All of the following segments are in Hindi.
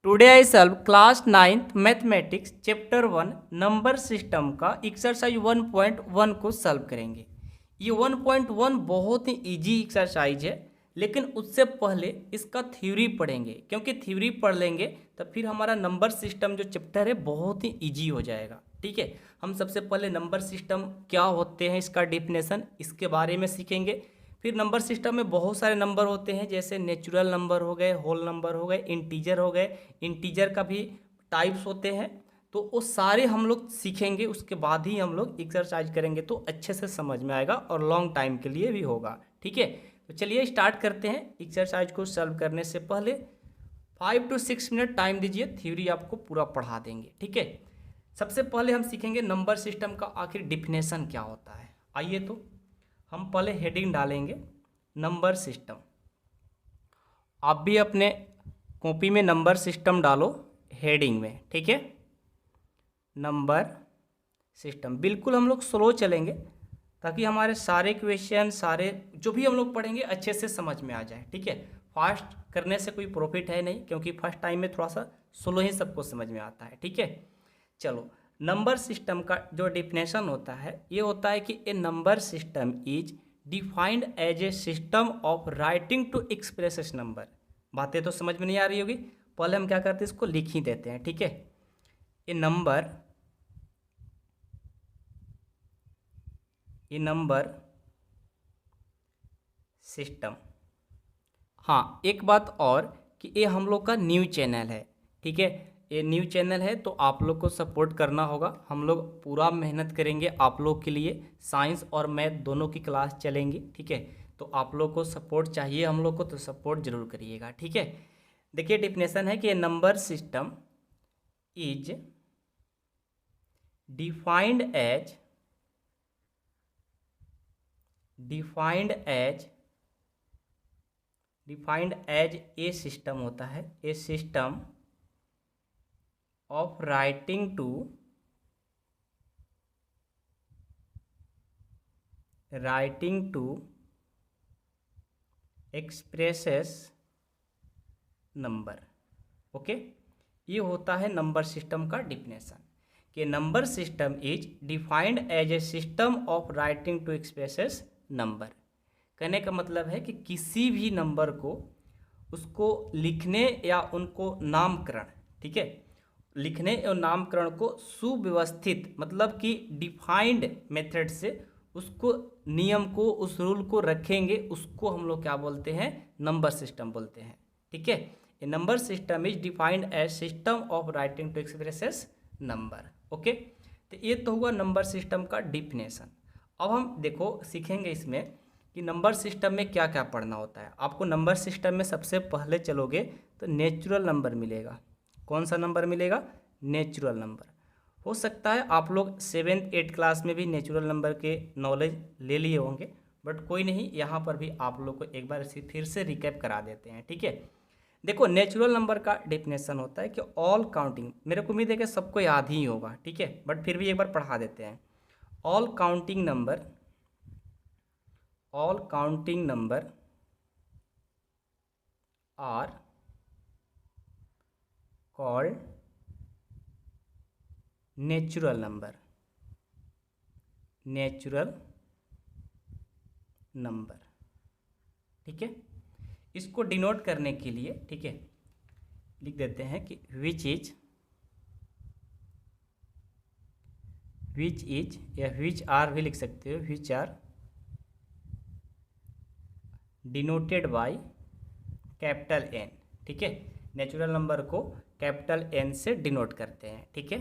Today I solve class 9th mathematics chapter 1 number system का एक्सरसाइज 1.1 को सॉल्व करेंगे। ये 1.1 बहुत ही इजी एक्सरसाइज है, लेकिन उससे पहले इसका थ्योरी पढ़ेंगे, क्योंकि थ्योरी पढ़ लेंगे तो फिर हमारा नंबर सिस्टम जो चैप्टर है बहुत ही इजी हो जाएगा। ठीक है, हम सबसे पहले नंबर सिस्टम क्या होते हैं, इसका डेफिनेशन, इसके बारे में सीखेंगे। फिर नंबर सिस्टम में बहुत सारे नंबर होते हैं, जैसे नेचुरल नंबर हो गए, होल नंबर हो गए, इंटीजर हो गए, इंटीजर का भी टाइप्स होते हैं। तो वो सारे हम लोग सीखेंगे, उसके बाद ही हम लोग एक्सरसाइज करेंगे, तो अच्छे से समझ में आएगा और लॉन्ग टाइम के लिए भी होगा। ठीक है, तो चलिए स्टार्ट करते हैं। एक्सरसाइज को सॉल्व करने से पहले 5 to 6 मिनट टाइम दीजिए, थ्योरी आपको पूरा पढ़ा देंगे। ठीक है, सबसे पहले हम सीखेंगे नंबर सिस्टम का आखिर डिफिनेशन क्या होता है। आइए तो हम पहले हेडिंग डालेंगे नंबर सिस्टम। आप भी अपने कॉपी में नंबर सिस्टम डालो हेडिंग में। ठीक है, नंबर सिस्टम बिल्कुल हम लोग स्लो चलेंगे ताकि हमारे सारे क्वेश्चन, सारे जो भी हम लोग पढ़ेंगे अच्छे से समझ में आ जाए। ठीक है, फास्ट करने से कोई प्रॉफिट है नहीं, क्योंकि फर्स्ट टाइम में थोड़ा सा स्लो ही सबको समझ में आता है। ठीक है, चलो नंबर सिस्टम का जो डिफिनेशन होता है ये होता है कि a number system is defined as a system of writing to express number. बातें तो समझ में नहीं आ रही होगी, पहले हम क्या करते हैं, इसको लिख ही देते हैं। ठीक है, ए नंबर सिस्टम। हाँ, एक बात और कि ये हम लोग का न्यू चैनल है। ठीक है, ये न्यू चैनल है तो आप लोग को सपोर्ट करना होगा। हम लोग पूरा मेहनत करेंगे आप लोग के लिए, साइंस और मैथ दोनों की क्लास चलेंगी। ठीक है, तो आप लोग को सपोर्ट चाहिए हम लोग को, तो सपोर्ट जरूर करिएगा। ठीक है, देखिए डिफिनेशन है कि number system is defined as a system होता है, a system of writing to expresses number. Okay, ये होता है नंबर सिस्टम का डिफिनेशन कि number system is defined as a system of writing to expresses number. कहने का मतलब है कि किसी भी नंबर को, उसको लिखने या उनको नामकरण, ठीक है, लिखने और नामकरण को सुव्यवस्थित, मतलब कि डिफाइंड मेथड से उसको, नियम को, उस रूल को रखेंगे, उसको हम लोग क्या बोलते हैं, नंबर सिस्टम बोलते हैं। ठीक है, a number system is defined as system of writing to expresses number. Okay, तो ये तो हुआ नंबर सिस्टम का डिफिनेशन। अब हम देखो सीखेंगे इसमें कि नंबर सिस्टम में क्या क्या पढ़ना होता है। आपको नंबर सिस्टम में सबसे पहले चलोगे तो नेचुरल नंबर मिलेगा। कौन सा नंबर मिलेगा, नेचुरल नंबर। हो सकता है आप लोग 7th 8th क्लास में भी नेचुरल नंबर के नॉलेज ले लिए होंगे, बट कोई नहीं, यहाँ पर भी आप लोग को एक बार फिर से रिकैप करा देते हैं। ठीक है, देखो नेचुरल नंबर का डेफिनेशन होता है कि ऑल काउंटिंग, मेरे को उम्मीद है कि सबको याद ही होगा। ठीक है, बट फिर भी एक बार पढ़ा देते हैं। All counting number are called natural number. ठीक है, इसको डिनोट करने के लिए, ठीक है, लिख देते हैं कि विच इज या विच आर भी लिख सकते हो, which are denoted by capital N. ठीक है, नेचुरल नंबर को कैपिटल एन से डिनोट करते हैं। ठीक है,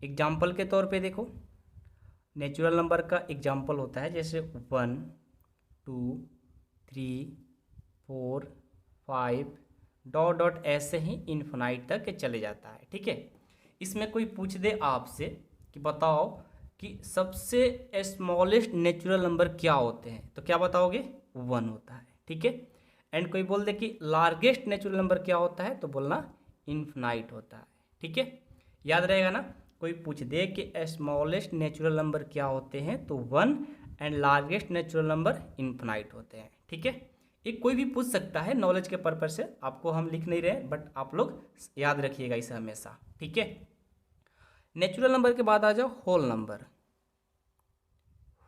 एग्जाम्पल के तौर पे देखो, नेचुरल नंबर का एग्जाम्पल होता है जैसे 1 2 3 4 5 डॉट डॉट, ऐसे ही इन्फिनाइट तक चले जाता है। ठीक है, इसमें कोई पूछ दे आपसे कि बताओ कि सबसे स्मॉलेस्ट नेचुरल नंबर क्या होते हैं, तो क्या बताओगे, 1 होता है। ठीक है, एंड कोई बोल दे कि लार्जेस्ट नेचुरल नंबर क्या होता है, तो बोलना इन्फिनाइट होता है। ठीक है, याद रहेगा ना, कोई पूछ दे कि स्मॉलेस्ट नेचुरल नंबर क्या होते हैं, तो 1, and largest natural number infinite होते हैं। ठीक है, एक कोई भी पूछ सकता है, नॉलेज के पर्पज से आपको हम लिख नहीं रहे, बट आप लोग याद रखिएगा इसे हमेशा, ठीक है। नेचुरल नंबर के बाद आ जाओ होल नंबर।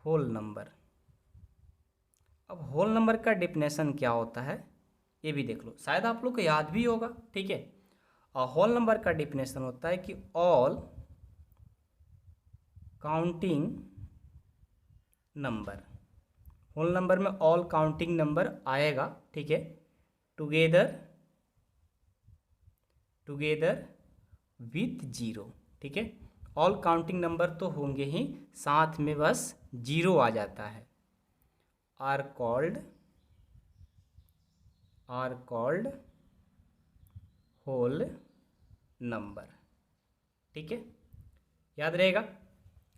होल नंबर, अब होल नंबर का डिफिनेशन क्या होता है ये भी देख लो, शायद आप लोग को याद भी होगा, ठीक है। और होल नंबर का डिफिनेशन होता है कि all counting number. Whole number में ऑल काउंटिंग नंबर आएगा, ठीक है, टुगेदर विथ जीरो, ठीक है। ऑल काउंटिंग नंबर तो होंगे ही, साथ में बस जीरो आ जाता है, आर कॉल्ड होल नंबर, ठीक है, याद रहेगा।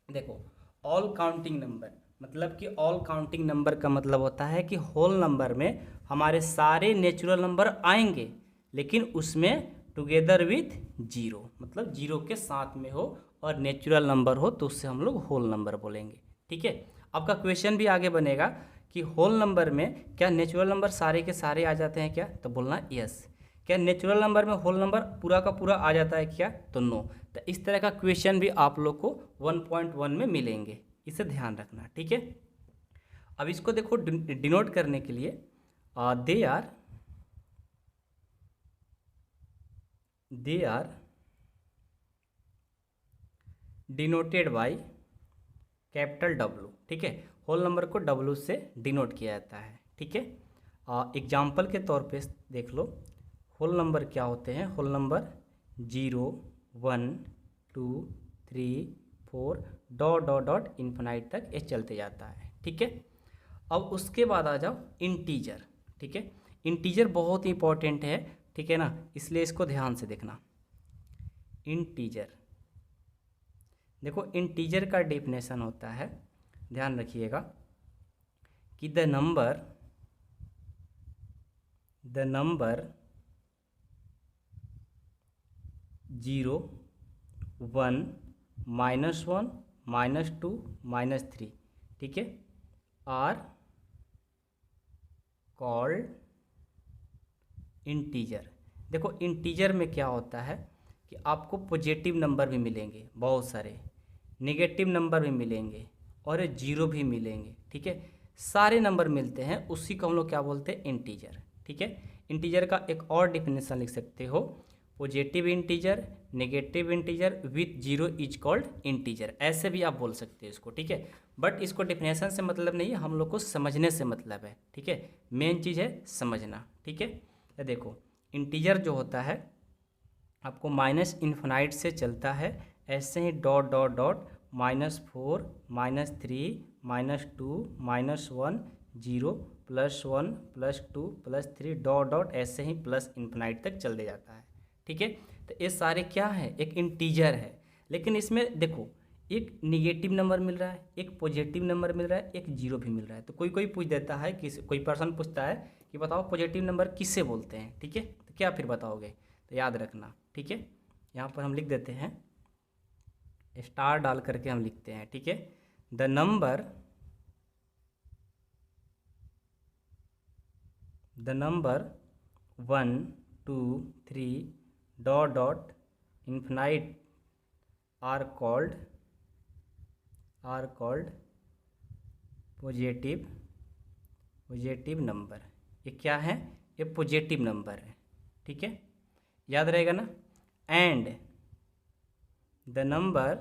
देखो ऑल काउंटिंग नंबर मतलब कि ऑल काउंटिंग नंबर का मतलब होता है कि होल नंबर में हमारे सारे नेचुरल नंबर आएंगे, लेकिन उसमें टुगेदर विथ जीरो, मतलब जीरो के साथ में हो और नेचुरल नंबर हो, तो उससे हम लोग होल नंबर बोलेंगे, ठीक है। आपका क्वेश्चन भी आगे बनेगा कि होल नंबर में क्या नेचुरल नंबर सारे के सारे आ जाते हैं क्या, तो बोलना यस। क्या नेचुरल नंबर में होल नंबर पूरा का पूरा आ जाता है क्या, तो नो। तो इस तरह का क्वेश्चन भी आप लोग को 1.1 में मिलेंगे, इसे ध्यान रखना, ठीक है। अब इसको देखो डिनोट करने के लिए they are denoted by capital W, ठीक है। होल नंबर को डब्लू से डिनोट किया जाता है, ठीक है। एग्जाम्पल के तौर पे देख लो, होल नंबर क्या होते हैं। Whole number 0, 1, 2, 3, 4 dot dot dot infinite तक ये चलते जाता है, ठीक है। अब उसके बाद आ जाओ इंटीजर, ठीक है। इंटीजर बहुत ही इंपॉर्टेंट है, ठीक है ना, इसलिए इसको ध्यान से देखना। इंटीजर, देखो इंटीजर का डेफिनेशन होता है, ध्यान रखिएगा, कि द नंबर 0, 1, -1, -2, -3, ठीक है, आर कॉल्ड इंटीजर। देखो इंटीजर में क्या होता है कि आपको पॉजिटिव नंबर भी मिलेंगे बहुत सारे, नेगेटिव नंबर भी मिलेंगे और जीरो भी मिलेंगे, ठीक है। सारे नंबर मिलते हैं, उसी को हम लोग क्या बोलते हैं, इंटीजर, ठीक है। इंटीजर का एक और डिफिनेशन लिख सकते हो, positive integer, negative integer with zero is called integer, ऐसे भी आप बोल सकते हो इसको, ठीक है। बट इसको डिफिनेशन से मतलब नहीं है, हम लोग को समझने से मतलब है, ठीक है। मेन चीज़ है समझना, ठीक है। तो देखो इंटीजर जो होता है आपको माइनस इन्फिनाइट से चलता है, ऐसे ही dot dot dot -4, -3, -2, -1, 0, +1, +2, +3 dot dot ऐसे ही प्लस इन्फिनाइट तक चलते जाता है, ठीक है। तो ये सारे क्या है, एक इंटीजर है, लेकिन इसमें देखो एक निगेटिव नंबर मिल रहा है, एक पॉजिटिव नंबर मिल रहा है, एक जीरो भी मिल रहा है। तो कोई कोई पूछ देता है, कोई पर्सन पूछता है कि बताओ पॉजिटिव नंबर किससे बोलते हैं, ठीक है, तो क्या फिर बताओगे, तो याद रखना, ठीक है। यहाँ पर हम लिख देते हैं, स्टार डाल करके हम लिखते हैं, ठीक है। The number 1, 2, 3 dot dot infinite are called positive number. ये क्या है, ये पॉजिटिव नंबर है, ठीक है, याद रहेगा ना। And the number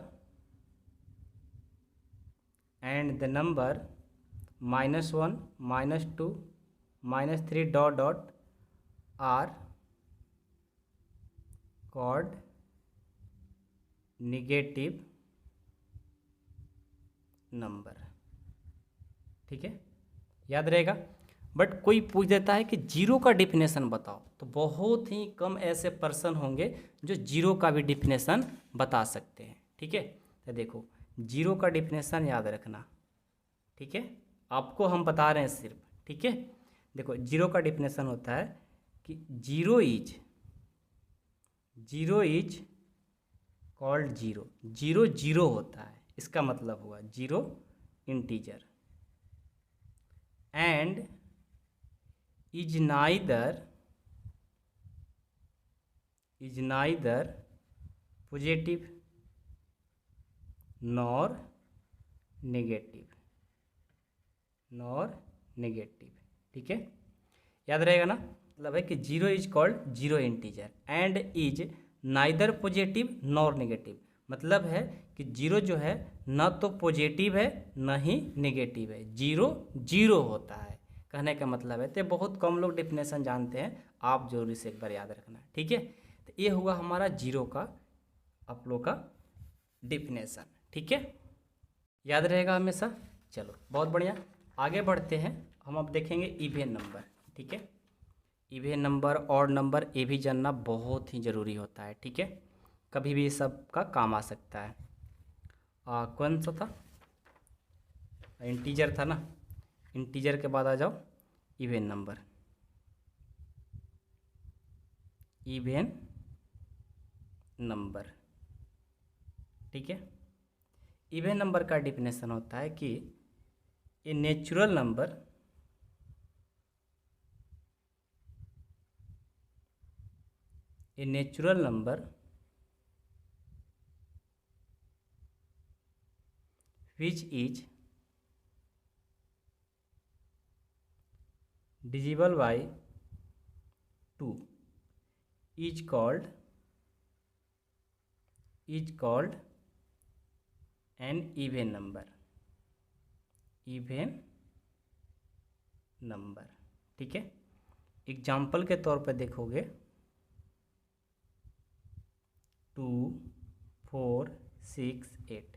-1, -2, -3 dot dot are called negative number, ठीक है, याद रहेगा। बट कोई पूछ देता है कि जीरो का डिफिनेशन बताओ, तो बहुत ही कम ऐसे पर्सन होंगे जो जीरो का भी डिफिनेशन बता सकते हैं, ठीक है। तो देखो जीरो का डिफिनेशन याद रखना, ठीक है, आपको हम बता रहे हैं सिर्फ, ठीक है। देखो जीरो का डिफिनेशन होता है कि zero is called zero, zero zero होता है, इसका मतलब हुआ zero integer, and is neither positive nor negative, ठीक है, याद रहेगा ना। मतलब है कि zero is called zero integer and is neither positive nor negative. मतलब है कि जीरो जो है न तो पॉजिटिव है न ही नेगेटिव है, जीरो जीरो होता है, कहने का मतलब है। तो बहुत कम लोग डिफिनेशन जानते हैं, आप जरूर इसे एक बार याद रखना, ठीक है। तो ये हुआ हमारा जीरो का आप लोग का डिफिनेशन, ठीक है, याद रहेगा हमेशा। चलो बहुत बढ़िया, आगे बढ़ते हैं। हम अब देखेंगे इवेन नंबर, ठीक है। इवेन नंबर और नंबर ये भी जानना बहुत ही ज़रूरी होता है, ठीक है, कभी भी सब का काम आ सकता है। कौन सा था, इंटीजर था ना, इंटीजर के बाद आ जाओ इवेन नंबर। इवेन नंबर, ठीक है। इवेन नंबर का डिफिनेशन होता है कि a natural number which is divisible by 2 is called an even number, ठीक है। एग्जाम्पल के तौर पर देखोगे 2, 4, 6, 8,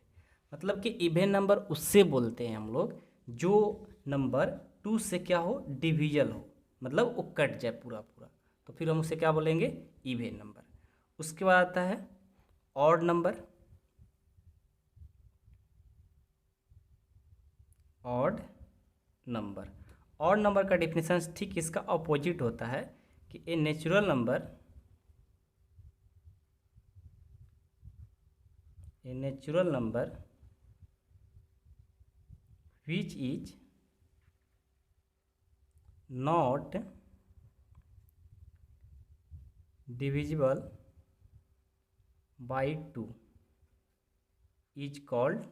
मतलब कि इवेन नंबर उससे बोलते हैं हम लोग जो नंबर 2 से क्या हो, डिविजल हो, मतलब वो कट जाए पूरा पूरा, तो फिर हम उसे क्या बोलेंगे, इवेन नंबर। उसके बाद आता है ऑड नंबर। ऑड नंबर का डिफिनेशन ठीक इसका अपोजिट होता है कि a natural number which is not divisible by 2 is called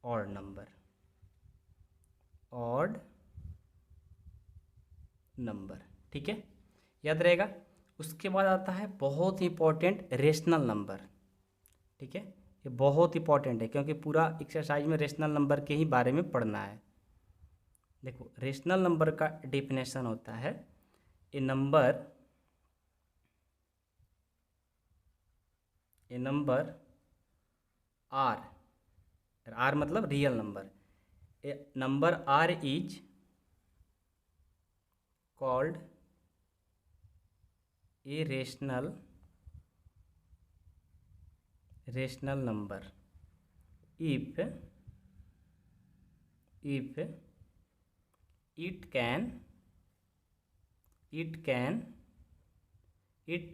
odd number, ठीक है, याद रहेगा। उसके बाद आता है बहुत इंपॉर्टेंट रेशनल नंबर, ठीक है, ये बहुत इंपॉर्टेंट है क्योंकि पूरा एक्सरसाइज में रेशनल नंबर के ही बारे में पढ़ना है। देखो रेशनल नंबर का डेफिनेशन होता है ए नंबर आर मतलब real number, a number R is called a rational number if it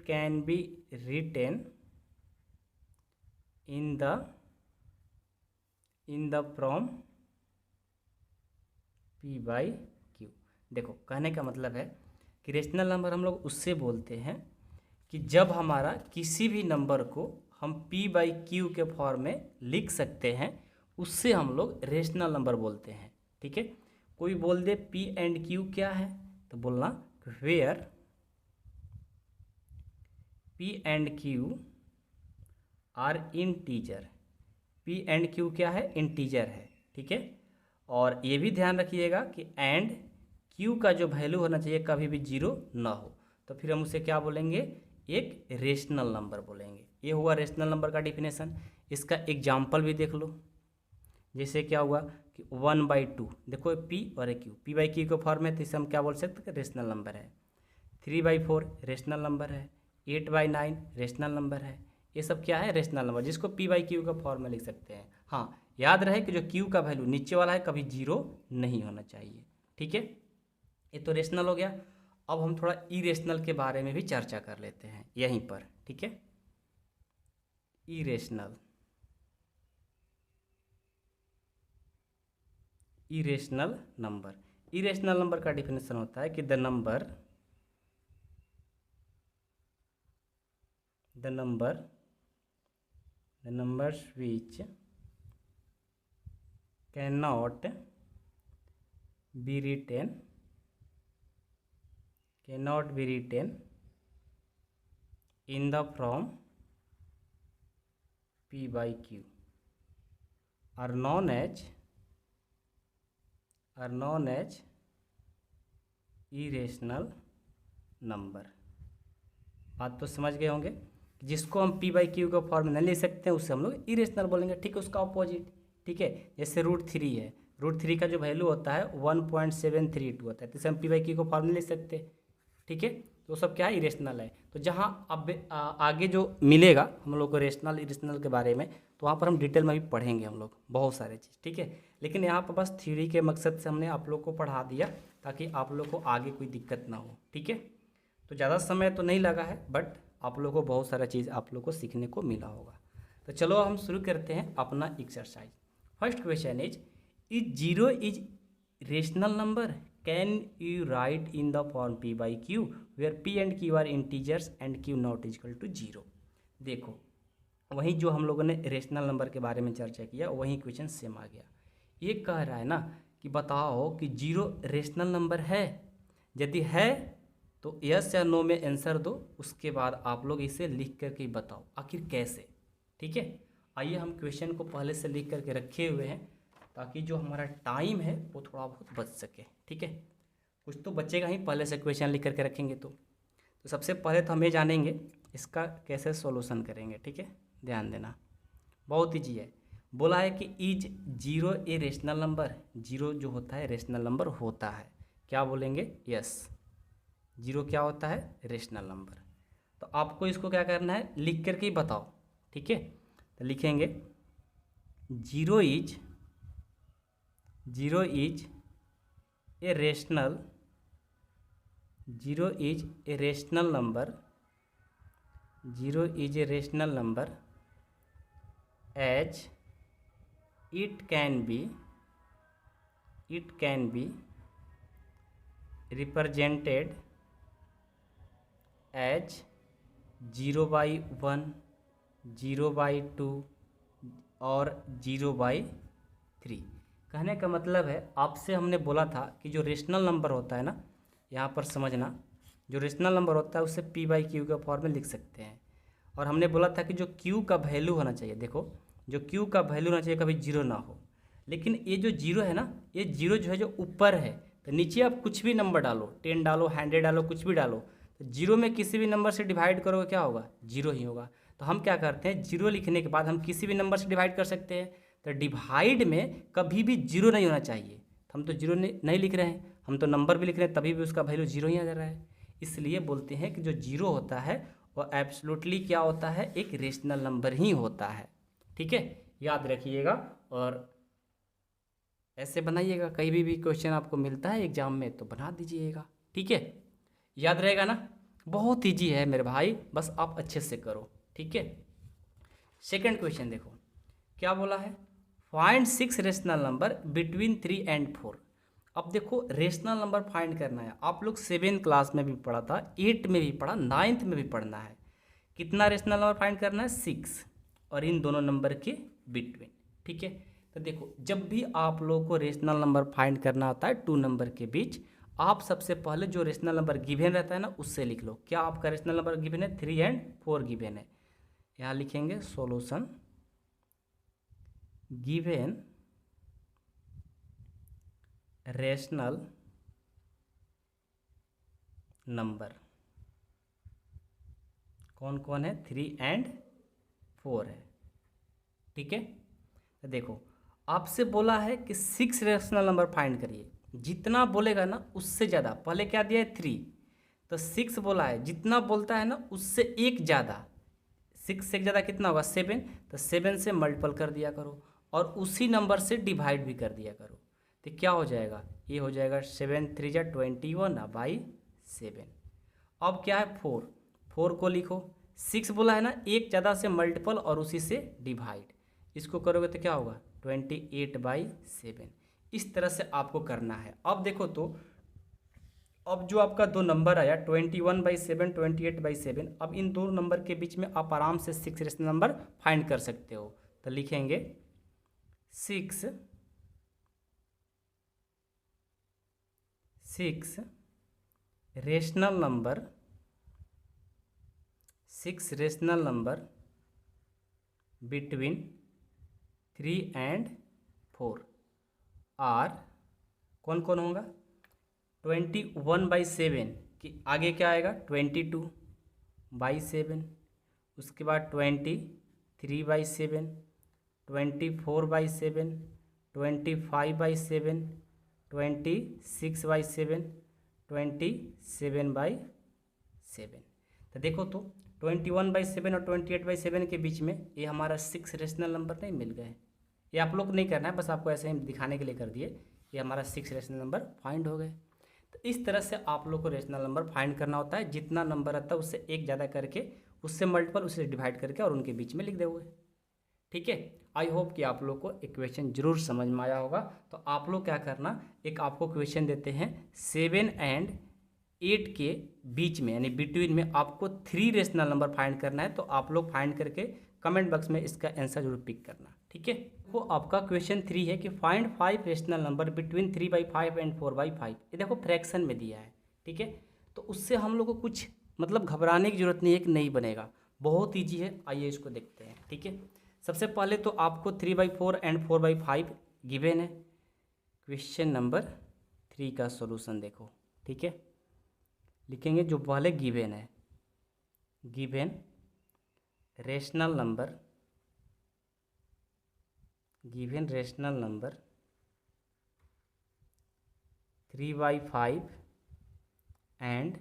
can be written in the form p by q। देखो कहने का मतलब है कि रेशनल नंबर हम लोग उससे बोलते हैं कि जब हमारा किसी भी नंबर को हम p बाई क्यू के फॉर्म में लिख सकते हैं, उससे हम लोग रेशनल नंबर बोलते हैं, ठीक है। कोई बोल दे p एंड q क्या है, तो बोलना where p and q are integer. p and q क्या है, इंटीजर है, ठीक है। और ये भी ध्यान रखिएगा कि एंड q का जो वैल्यू होना चाहिए कभी भी जीरो ना हो, तो फिर हम उसे क्या बोलेंगे, एक रेशनल नंबर बोलेंगे। ये हुआ रेशनल नंबर का डिफिनेशन। इसका एग्जाम्पल भी देख लो, जैसे क्या हुआ कि 1/2, देखो p और a q, p by Q के फॉर्म में, तो इसे हम क्या बोल सकते हैं, रेशनल नंबर है। 3/4 रेशनल नंबर है, 8/9 रेशनल नंबर है। ये सब क्या है, रेशनल नंबर, जिसको p बाई क्यू का फॉर्म में लिख सकते हैं। हाँ याद रहे कि जो q का वैल्यू नीचे वाला है कभी जीरो नहीं होना चाहिए, ठीक है। ये तो रेशनल हो गया। अब हम थोड़ा इरेशनल के बारे में भी चर्चा कर लेते हैं यहीं पर, ठीक है। इरेशनल नंबर, इरेशनल नंबर का डिफिनेशन होता है कि the numbers which cannot be written in the form p by q are known as irrational number. बात तो समझ गए होंगे। जिसको हम p बाई क्यू का फॉर्म नहीं ले सकते हैं उससे हम लोग इरेशनल बोलेंगे। ठीक है, उसका ऑपोजिट। ठीक है, जैसे √3 है, √3 का जो वैल्यू होता है 1.732 होता है, तो इसे हम p बाई क्यू का फॉर्म नहीं ले सकते। ठीक है, तो सब क्या है, इरेशनल है। तो जहाँ अब आगे जो मिलेगा हम लोग को रेशनल इरेशनल के बारे में, तो वहाँ पर हम डिटेल में भी पढ़ेंगे हम लोग बहुत सारे चीज़। ठीक है, लेकिन यहाँ पर बस थ्योरी के मकसद से हमने आप लोग को पढ़ा दिया ताकि आप लोग को आगे कोई दिक्कत ना हो। ठीक है, तो ज़्यादा समय तो नहीं लगा है, बट आप लोग को बहुत सारा चीज़ आप लोग को सीखने को मिला होगा। तो चलो हम शुरू करते हैं अपना exercise. First question is 0 is rational number, can you write in the form p by Q where p and q are integers and q not equal to 0। देखो, वही जो हम लोगों ने रेशनल नंबर के बारे में चर्चा किया वही क्वेश्चन सेम आ गया। ये कह रहा है ना कि बताओ कि 0 रेशनल नंबर है, यदि है तो यस या नो में आंसर दो, उसके बाद आप लोग इसे लिख करके बताओ आखिर कैसे। ठीक है, आइए हम क्वेश्चन को पहले से लिख करके रखे हुए हैं ताकि जो हमारा टाइम है वो थोड़ा बहुत बच सके। ठीक है, कुछ तो बचेगा ही, पहले से क्वेश्चन लिख करके रखेंगे तो सबसे पहले तो हम ये जानेंगे इसका कैसे सॉल्यूशन करेंगे। ठीक है, ध्यान देना, बहुत ईजी है। बोला है कि इज 0 ए रेशनल नंबर, 0 जो होता है रेशनल नंबर होता है। क्या बोलेंगे, यस, 0 क्या होता है, रेशनल नंबर। तो आपको इसको क्या करना है, लिख करके ही बताओ। ठीक है, तो लिखेंगे 0 is a rational, 0 is a rational number, 0 is a rational number as it can be represented as 0/1, 0/2 और 0/3। कहने का मतलब है, आपसे हमने बोला था कि जो रेशनल नंबर होता है ना, यहाँ पर समझना, जो रेशनल नंबर होता है उसे p बाई क्यू के फॉर्म में लिख सकते हैं। और हमने बोला था कि जो q का वैल्यू होना चाहिए, देखो जो q का वैल्यू होना चाहिए कभी 0 ना हो। लेकिन ये जो 0 है ना, ये 0 जो है जो ऊपर है, तो नीचे आप कुछ भी नंबर डालो, 10 डालो, 100 डालो, कुछ भी डालो, तो 0 में किसी भी नंबर से डिवाइड करोगे क्या होगा, 0 ही होगा। तो हम क्या करते हैं, 0 लिखने के बाद हम किसी भी नंबर से डिवाइड कर सकते हैं। तो डिवाइड में कभी भी 0 नहीं होना चाहिए। हम तो 0 नहीं लिख रहे हैं, हम तो नंबर भी लिख रहे हैं, तभी भी उसका वैल्यू 0 ही आ जा रहा है। इसलिए बोलते हैं कि जो 0 होता है वो एब्सोल्युटली क्या होता है, एक रेशनल नंबर ही होता है। ठीक है, याद रखिएगा और ऐसे बनाइएगा। कहीं भी क्वेश्चन आपको मिलता है एग्जाम में तो बना दीजिएगा। ठीक है, याद रहेगा ना, बहुत ईजी है मेरे भाई, बस आप अच्छे से करो। ठीक है, सेकंड क्वेश्चन देखो क्या बोला है, find 6 rational number between 3 and 4। अब देखो रेशनल नंबर फाइंड करना है, आप लोग 7th क्लास में भी पढ़ा था, 8 में भी पढ़ा, 9th में भी पढ़ना है। कितना रेशनल नंबर फाइंड करना है, 6, और इन दोनों नंबर के बिटवीन। ठीक है, तो देखो जब भी आप लोग को रेशनल नंबर फाइंड करना होता है 2 नंबर के बीच, आप सबसे पहले जो रेशनल नंबर गिवन रहता है ना उससे लिख लो। क्या आपका रेशनल नंबर गिवन है, 3 and 4 गिवन है। यहाँ लिखेंगे सॉल्यूशन गिवन रेशनल नंबर, कौन कौन है, 3 and 4 है। ठीक है, तो देखो आपसे बोला है कि 6 रेशनल नंबर फाइंड करिए, जितना बोलेगा ना उससे ज़्यादा, पहले क्या दिया है 3, तो 6 बोला है, जितना बोलता है ना उससे एक ज़्यादा, 6 से ज़्यादा कितना होगा, 7, तो 7 से मल्टीपल कर दिया करो और उसी नंबर से डिवाइड भी कर दिया करो। तो क्या हो जाएगा, ये हो जाएगा 7 3 जा 21/7। अब क्या है 4 को लिखो, 6 बोला है ना, एक ज़्यादा से मल्टीपल और उसी से डिवाइड, इसको करोगे तो क्या होगा 28/7। इस तरह से आपको करना है। अब देखो तो अब जो आपका दो नंबर आया 21/7, 28/7, अब इन दो नंबर के बीच में आप आराम से 6 रेशनल नंबर फाइंड कर सकते हो। तो लिखेंगे 6 rational number 6 rational number between 3 and 4 are कौन कौन होगा 21/7 कि आगे क्या आएगा 22/7, उसके बाद 23/7, 24/7, 25/7, 26/7, 27/7। तो देखो तो 21/7 और 28/7 के बीच में ये हमारा 6 रेशनल नंबर नहीं मिल गए। ये आप लोग को नहीं करना है, बस आपको ऐसे ही दिखाने के लिए कर दिए। ये हमारा 6 रेशनल नंबर फाइंड हो गए। तो इस तरह से आप लोग को रेशनल नंबर फाइंड करना होता है। जितना नंबर आता है उससे एक ज़्यादा करके, उससे मल्टीपल, उससे डिवाइड करके और उनके बीच में लिख दोगे। ठीक है, आई होप कि आप लोग को एक क्वेश्चन जरूर समझ में आया होगा। तो आप लोग क्या करना, एक आपको क्वेश्चन देते हैं 7 and 8 के बीच में यानी बिटवीन में आपको 3 रेशनल नंबर फाइंड करना है। तो आप लोग फाइंड करके कमेंट बॉक्स में इसका आंसर जरूर पिक करना। ठीक है, वो आपका क्वेश्चन 3 है कि find 5 rational number between 3/5 and 4/5। ये देखो फ्रैक्शन में दिया है। ठीक है, तो उससे हम लोग को कुछ मतलब घबराने की जरूरत नहीं है कि नहीं बनेगा, बहुत ईजी है। आइए इसको देखते हैं। ठीक है, सबसे पहले तो आपको 3/4 and 4/5 गिवन है। क्वेश्चन नंबर 3 का सॉल्यूशन देखो। ठीक है, लिखेंगे जो पहले गिवन है, given rational number, given rational number 3/5 and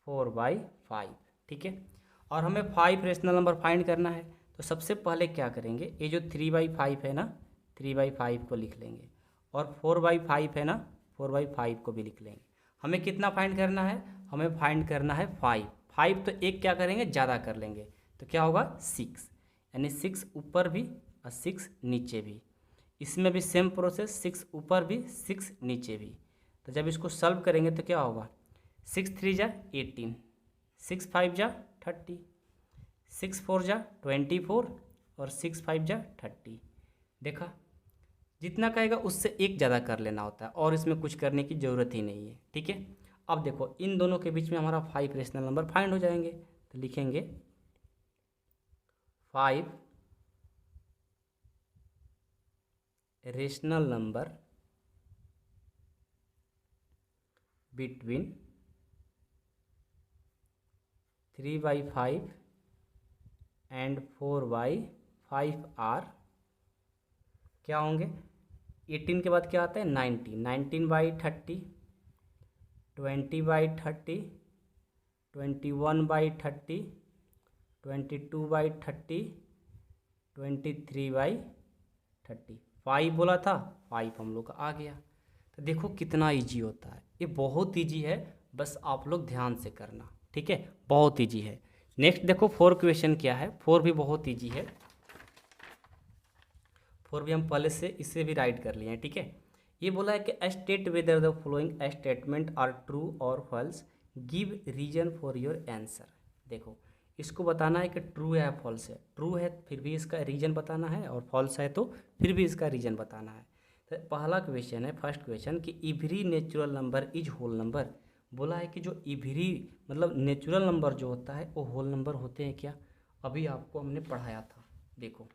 4/5। ठीक है, और हमें 5 रेशनल नंबर फाइंड करना है। तो सबसे पहले क्या करेंगे, ये जो 3/5 है ना, 3/5 को लिख लेंगे, और 4/5 है ना, 4/5 को भी लिख लेंगे। हमें कितना फाइंड करना है, हमें फाइंड करना है 5। 5 तो एक क्या करेंगे, ज़्यादा कर लेंगे, तो क्या होगा 6, यानी 6 ऊपर भी और 6 नीचे भी। इसमें भी सेम प्रोसेस, 6 ऊपर भी 6 नीचे भी। तो जब इसको सॉल्व करेंगे तो क्या होगा, 6 3 जा 18, 6 5 जा 30, 6 4 जा 24 और 6 5 जा 30। देखा, जितना कहेगा उससे एक ज़्यादा कर लेना होता है और इसमें कुछ करने की ज़रूरत ही नहीं है। ठीक है, अब देखो इन दोनों के बीच में हमारा 5 रेशनल नंबर फाइंड हो जाएंगे। तो लिखेंगे 5 rational number between 3/5 and 4/5 are क्या होंगे, 18 के बाद क्या आता है 90, 19/30, 20/30, 21/30, 22/30, 23/30। 5 बोला था, 5 हम लोग का आ गया। तो देखो कितना इजी होता है, ये बहुत इजी है, बस आप लोग ध्यान से करना। ठीक है, बहुत इजी है। नेक्स्ट देखो 4 क्वेश्चन क्या है, 4 भी बहुत इजी है। 4 भी हम पहले से इससे भी राइट कर लिए हैं। ठीक है, ये बोला है कि state whether the following statement are true और false, give reason for your answer. देखो इसको बताना है कि ट्रू है या फॉल्स है। ट्रू है फिर भी इसका रीजन बताना है, और फॉल्स है तो फिर भी इसका रीजन बताना है। तो पहला क्वेश्चन है, फर्स्ट क्वेश्चन कि every natural number is whole number. बोला है कि जो इवरी मतलब नेचुरल नंबर जो होता है वो होल नंबर होते हैं क्या। अभी आपको हमने पढ़ाया था, देखो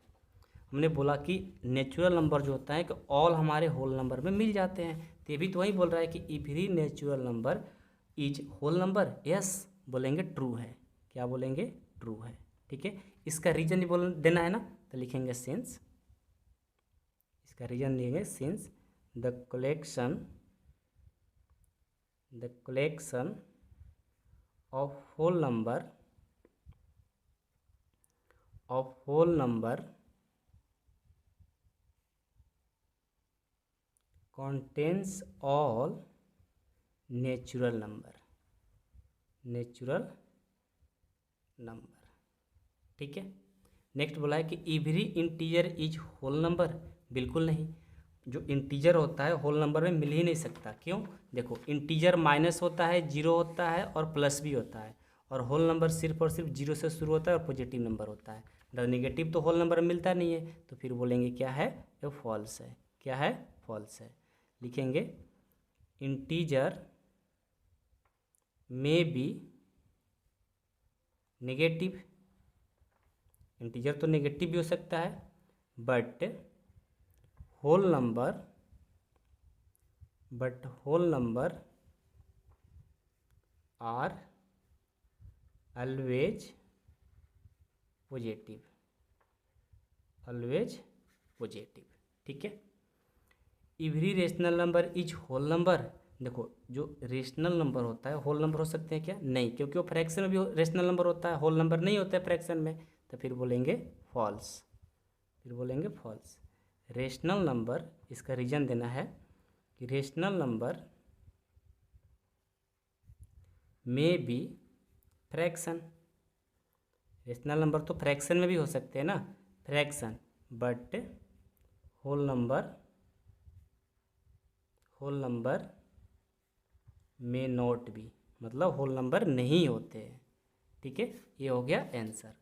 हमने बोला कि नेचुरल नंबर जो होता है कि ऑल हमारे होल नंबर में मिल जाते हैं। तो ये भी तो वही बोल रहा है कि every natural number is whole number. Yes बोलेंगे ट्रू है, क्या बोलेंगे ट्रू है। ठीक है, इसका रीजन ही बोल देना है ना, तो लिखेंगे सिंस, इसका रीजन लिखेंगे since the collection of whole number contains all natural number. ठीक है, नेक्स्ट बोला है कि every integer is whole number. बिल्कुल नहीं, जो इंटीजर होता है होल नंबर में मिल ही नहीं सकता। क्यों? देखो, इंटीजर माइनस होता है, जीरो होता है और प्लस भी होता है, और होल नंबर सिर्फ और सिर्फ जीरो से शुरू होता है और पॉजिटिव नंबर होता है। नेगेटिव तो होल नंबर में मिलता नहीं है, तो फिर बोलेंगे क्या है? ये फॉल्स है। क्या है? फॉल्स है। लिखेंगे इंटीजर में बी नेगेटिव, इंटीजर तो नेगेटिव भी हो सकता है, but whole number are always positive, always positive. ठीक है। Every rational number is whole number. देखो, जो रेशनल नंबर होता है होल नंबर हो सकते हैं क्या? नहीं, क्योंकि वो फ्रैक्शन में भी रेशनल नंबर होता है, होल नंबर नहीं होता है फ्रैक्शन में, तो फिर बोलेंगे फॉल्स। फिर बोलेंगे फॉल्स। रेशनल नंबर, इसका रीजन देना है कि रेशनल नंबर में बी फ्रैक्शन। रेशनल नंबर तो फ्रैक्शन में भी हो सकते हैं ना, फ्रैक्शन, बट होल नंबर में नॉट बी, मतलब होल नंबर नहीं होते हैं। ठीक है, ये हो गया आंसर।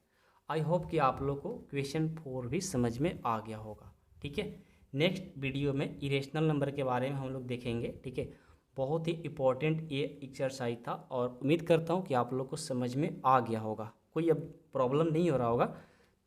आई होप कि आप लोग को क्वेश्चन 4 भी समझ में आ गया होगा। ठीक है, नेक्स्ट वीडियो में इरेशनल नंबर के बारे में हम लोग देखेंगे। ठीक है, बहुत ही इम्पोर्टेंट ये एक्सरसाइज था और उम्मीद करता हूँ कि आप लोग को समझ में आ गया होगा, कोई अब प्रॉब्लम नहीं हो रहा होगा।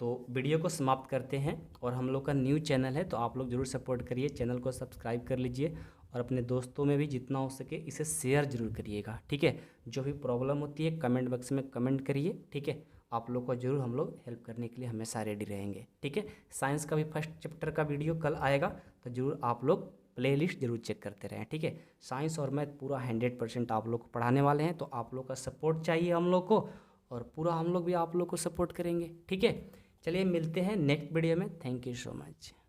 तो वीडियो को समाप्त करते हैं, और हम लोग का न्यू चैनल है तो आप लोग ज़रूर सपोर्ट करिए, चैनल को सब्सक्राइब कर लीजिए और अपने दोस्तों में भी जितना हो सके इसे शेयर जरूर करिएगा। ठीक है, जो भी प्रॉब्लम होती है कमेंट बॉक्स में कमेंट करिए। ठीक है, आप लोग को जरूर हम लोग हेल्प करने के लिए हमेशा रेडी रहेंगे। ठीक है, साइंस का भी फर्स्ट चैप्टर का वीडियो कल आएगा, तो जरूर आप लोग प्लेलिस्ट जरूर चेक करते रहें। ठीक है, साइंस और मैथ पूरा 100% आप लोग को पढ़ाने वाले हैं, तो आप लोग का सपोर्ट चाहिए हम लोग को, और पूरा हम लोग भी आप लोग को सपोर्ट करेंगे। ठीक है, चलिए मिलते हैं नेक्स्ट वीडियो में। Thank you so much.